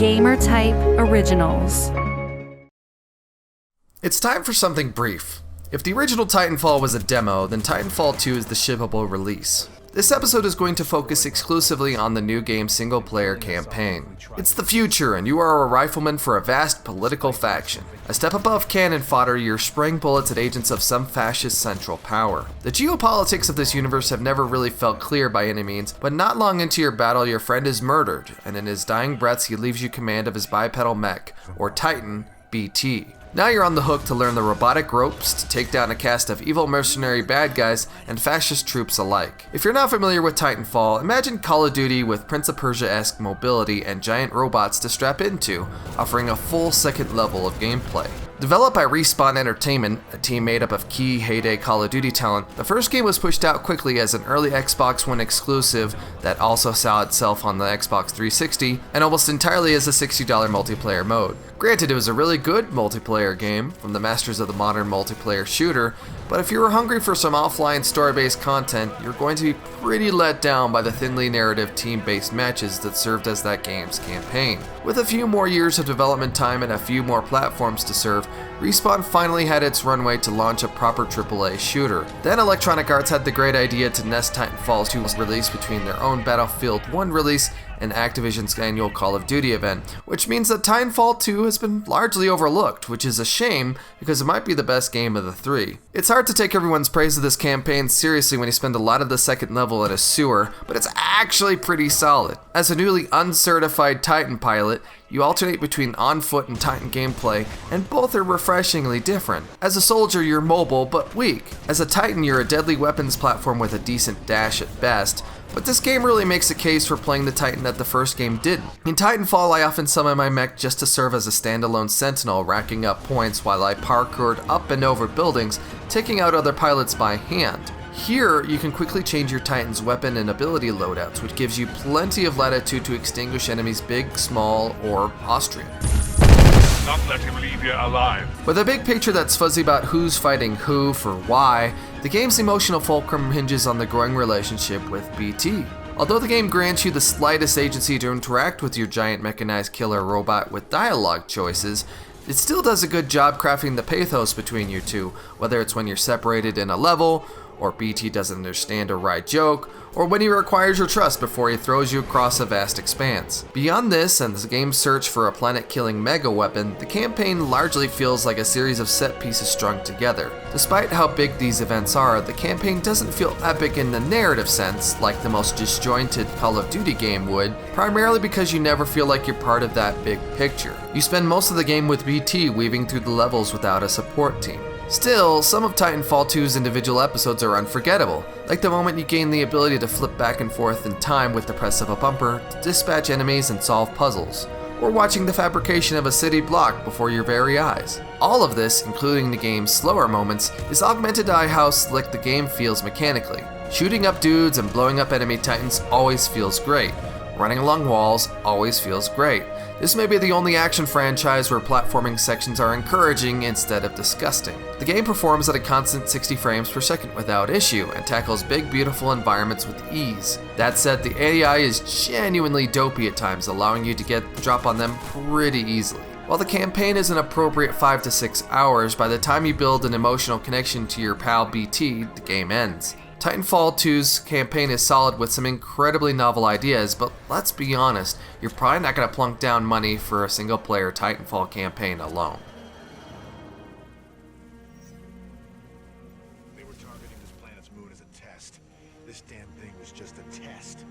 Gamer Type Originals. It's time for something brief. If the original Titanfall was a demo, then Titanfall 2 is the shippable release. This episode is going to focus exclusively on the new game's single-player campaign. It's the future, and you are a rifleman for a vast political faction. A step above cannon fodder, you're spraying bullets at agents of some fascist central power. The geopolitics of this universe have never really felt clear by any means, but not long into your battle, your friend is murdered, and in his dying breaths, he leaves you command of his bipedal mech, or Titan, BT. Now you're on the hook to learn the robotic ropes to take down a cast of evil mercenary bad guys and fascist troops alike. If you're not familiar with Titanfall, imagine Call of Duty with Prince of Persia-esque mobility and giant robots to strap into, offering a full second level of gameplay. Developed by Respawn Entertainment, a team made up of key heyday Call of Duty talent, the first game was pushed out quickly as an early Xbox One exclusive that also saw itself on the Xbox 360, and almost entirely as a $60 multiplayer mode. Granted, it was a really good multiplayer game from the masters of the modern multiplayer shooter, but if you were hungry for some offline story-based content, you're going to be pretty let down by the thinly narrative team-based matches that served as that game's campaign. With a few more years of development time and a few more platforms to serve, Respawn finally had its runway to launch a proper AAA shooter. Then Electronic Arts had the great idea to nest Titanfall 2's release between their own Battlefield 1 release and Activision's annual Call of Duty event, which means that Titanfall 2 has been largely overlooked, which is a shame because it might be the best game of the three. It's hard to take everyone's praise of this campaign seriously when you spend a lot of the second level in a sewer, but it's actually pretty solid. As a newly uncertified Titan pilot, you alternate between on-foot and Titan gameplay, and both are refreshingly different. As a soldier, you're mobile but weak. As a Titan, you're a deadly weapons platform with a decent dash at best, but this game really makes a case for playing the Titan that the first game didn't. In Titanfall, I often summon my mech just to serve as a standalone sentinel, racking up points while I parkoured up and over buildings, taking out other pilots by hand. Here, you can quickly change your Titan's weapon and ability loadouts, which gives you plenty of latitude to extinguish enemies big, small, or Austrian. Not let him leave here alive. With a big picture that's fuzzy about who's fighting who for why, the game's emotional fulcrum hinges on the growing relationship with BT. Although the game grants you the slightest agency to interact with your giant mechanized killer robot with dialogue choices, it still does a good job crafting the pathos between you two, whether it's when you're separated in a level, or BT doesn't understand a wry joke, or when he requires your trust before he throws you across a vast expanse. Beyond this and the game's search for a planet-killing mega weapon, the campaign largely feels like a series of set pieces strung together. Despite how big these events are, the campaign doesn't feel epic in the narrative sense, like the most disjointed Call of Duty game would, primarily because you never feel like you're part of that big picture. You spend most of the game with BT weaving through the levels without a support team. Still, some of Titanfall 2's individual episodes are unforgettable, like the moment you gain the ability to flip back and forth in time with the press of a bumper to dispatch enemies and solve puzzles, or watching the fabrication of a city block before your very eyes. All of this, including the game's slower moments, is augmented by how slick the game feels mechanically. Shooting up dudes and blowing up enemy Titans always feels great. Running along walls always feels great. This may be the only action franchise where platforming sections are encouraging instead of disgusting. The game performs at a constant 60 frames per second without issue and tackles big, beautiful environments with ease. That said, the AI is genuinely dopey at times, allowing you to get the drop on them pretty easily. While the campaign is an appropriate 5 to 6 hours, by the time you build an emotional connection to your pal BT, the game ends. Titanfall 2's campaign is solid with some incredibly novel ideas, but let's be honest, you're probably not going to plunk down money for a single-player Titanfall campaign alone. They were targeting this planet's moon as a test. This damn thing was just a test.